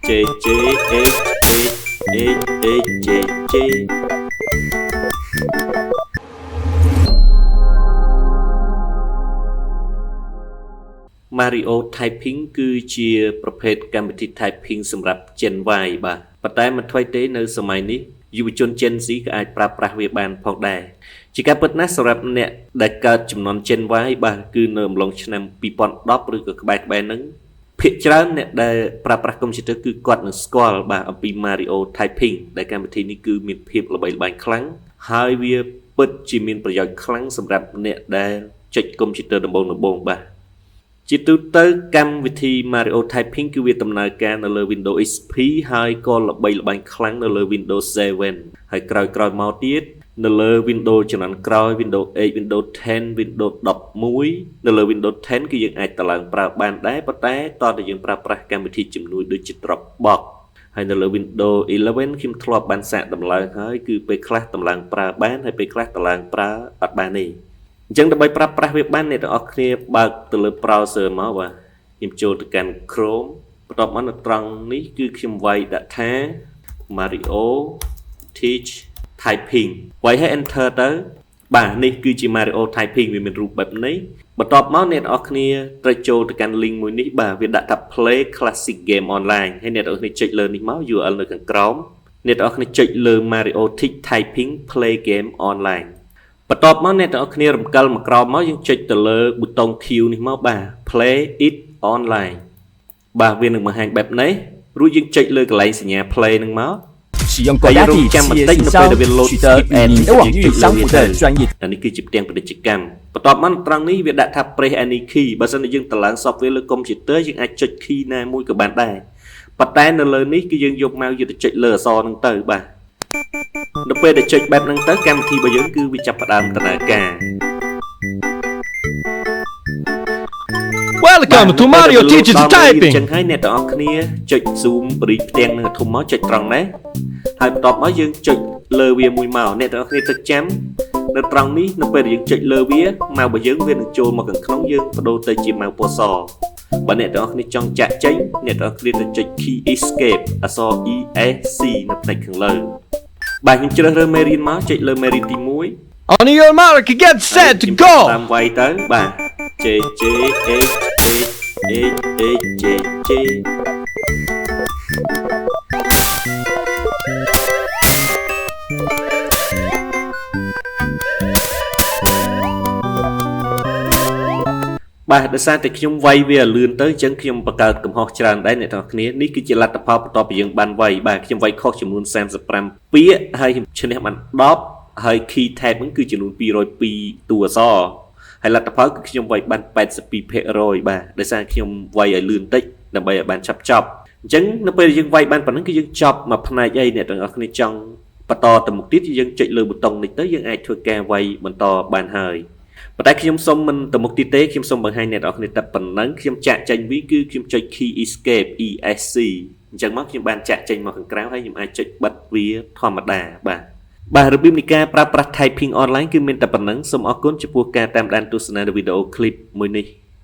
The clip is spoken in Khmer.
J J H H H J J Mario Typing គឺជាប្រភេទកម្មវិធី Typing សម្រាប់ Gen Y បាទប៉ុន្តែមិនថ្មីទេនៅសម័យនេះយុវជន Gen Z ក៏អាចប្រើប្រាស់វាបានផងដែរជាការពិតណាស់សម្រាប់អ្នកដែលកើតចំនួន Gen Y បាទគឺនៅអំឡុងឆ្នាំ2010ឬក៏ក្បែរៗហ្នឹងភាគច្រើនអ្នកដែលប្រើប្រាស់កុំព្យូទ័រគឺគាត់នឹងស្គាល់បាទអំពី Mario Typing ដែលកម្មវិធីនេះគឺមានភាពល្បីល្បាញខ្លាំងហើយវាពិតជាមានប្រយោជន៍ខ្លាំងសម្រាប់អ្នកដែលចុចកុំព្យូទ័រដំបូងៗបាទជាទូទៅកម្មវិធី Mario Typing គឺវាដំណើរការនៅលើ Windows XP ហើយក៏ល្បីល្បាញខ្លាំងនៅលើ Windows 7 ហើយក្រោយៗមកទៀតនៅលើ Windows ជំនាន់ក្រោយ Windows 8 Windows 10 Windows 11នៅលើ Windows 10 គឺយើងអាចតឡើងប្រើបានដែរប៉ុន្តែតើតើយើងប្រើប្រាស់កម្មវិធីជំនួយដូចជា Dropbox ហើយនៅលើ Windows 11ខ្ញុំធ្លាប់បានសាកដំឡើងហើយគឺពេលខ្លះដំឡើងប្រើបានហើយពេលខ្លះដំឡើងប្រើអត់បានទេអញ្ចឹងដើម្បីប្រើប្រាស់វាបានអ្នកទាំងអស់គ្នាបើកទៅលើ browser មកបាទខ្ញុំចូលទៅកាន់ Chrome បន្ទាប់មកនៅត្រង់នេះគឺខ្ញុំវាយដាក់ថា Mario Teach Typing វាយឲ្យ Enter ទៅបាទនេះគឺជា Mario Typing វាមានរូបបែបនេះបន្ទាប់មកអ្នកទាំងអស់គ្នាត្រូវចូលទៅកាន់ link មួយនេះបាទវាដាក់ថា Play Classic Game Online ហើយអ្នកទាំងអស់គ្នាចុចលើនេះមក URL នៅខាងក្រោមអ្នកទាំងអស់គ្នាចុចលើ Mario Teach Typing Play Game Onlineបន្ទាប់មកអ្នកទាំងអស់គ្នារំកិលមកក្រោមមកយើងចុចទៅលើប៊ូតុង Q នេះមកបាទ Play it online បាទវានឹងបង្ហាញបែបនេះរួចយើងចុចលើកន្លែងសញ្ញា Play នឹងមក使用国家地企业信箱取得与您的网域相符的专业នេះគឺជាផ្ទាំងពាណិជ្ជកម្មបន្ទាប់មកត្រង់នេះវាដាក់ថា Press any key បើសិនជាយើងតឡើង software លើកុំព្យូទ័រយើងអាចចុច key ណាមួយក៏បានដែរប៉ុន្តែនៅលើនេះគឺយើងយកមកយកទៅចុចលើអក្សរហ្នឹងទៅបាទដល់ពេលដែលចុចបែបហ្នឹងទៅកម្មវិធីរបស់យើងគឺវាចាប់ផ្ដើមដំណើរការ Welcome to Mario Teach Typing ចឹងហើយអ្នកទាំងអស់គ្នាចុច zoom បរិយផ្ទាំងនឹងធំមកចុចត្រង់នេះហើយបន្ទាប់មកយើងចុចលើវាមួយមកអ្នកទាំងអស់គ្នាទៅចាំនៅត្រង់នេះនៅពេលយើងចុចលើវាម៉ៅរបស់យើងវានឹងចូលមកខាងក្នុងយើងបដូរទៅជាម៉ៅពណ៌សបើអ្នកទាំងអស់គ្នាចង់ចាក់ចេញអ្នកទាំងអស់គ្នាទៅចុច key escape អក្សរ ESC នៅផ្នែកខាងលើបាទខ្ញុំជ្រើសរើសមេរៀនមកចុចលើមេរៀនទី1 On your mark get set go តាមវាយទៅបាទ J J H H H J J បាទដោយសារតែខ្ញុំវាយវាលឿនទៅអញ្ចឹងខ្ញុំបង្កើតកំហុសច្រើនដែរអ្នកទាំងអស់គ្នានេះគឺជាលទ្ធផលបន្ទាប់ពីយើងបានវាយបាទខ្ញុំវាយខុសចំនួន35ពាក្យហើយឈ្នះបាន10ហើយ key type ហ្នឹងគឺចំនួន202តួអក្សរហើយលទ្ធផលគឺខ្ញុំវាយបាន 82% បាទដោយសារខ្ញុំវាយឲ្យលឿនតិចដើម្បីឲ្យបានចប់អញ្ចឹងនៅពេលយើងវាយបានប៉ុណ្ណឹងគឺយើងចប់មួយផ្នែកអីអ្នកទាំងអស់គ្នាចង់បន្តទៅមុខទៀតយើងចុចលើប៊ូតុងនេះទៅយើងអាចធ្វើការវាយបន្តបានហើយប៉ុន្តែខ្ញុំសូមមិនទៅមុខទៀតទេខ្ញុំសូមបង្ហាញអ្នកនរគ្នាតែប៉ុណ្ណឹងខ្ញុំចាក់ចេញវាគឺខ្ញុំចុច key escape ESC អញ្ចឹងមកខ្ញុំបានចាក់ចេញមកខាងក្រៅហើយខ្ញុំអាចចុចបិទវាធម្មតាបាទរបៀបនៃការប្រើប្រាស់ typing online គឺមានតែប៉ុណ្ណឹងសូមអរគុណចំពោះការតាមដានទស្សនាវីដេអូ clip មួយនេះ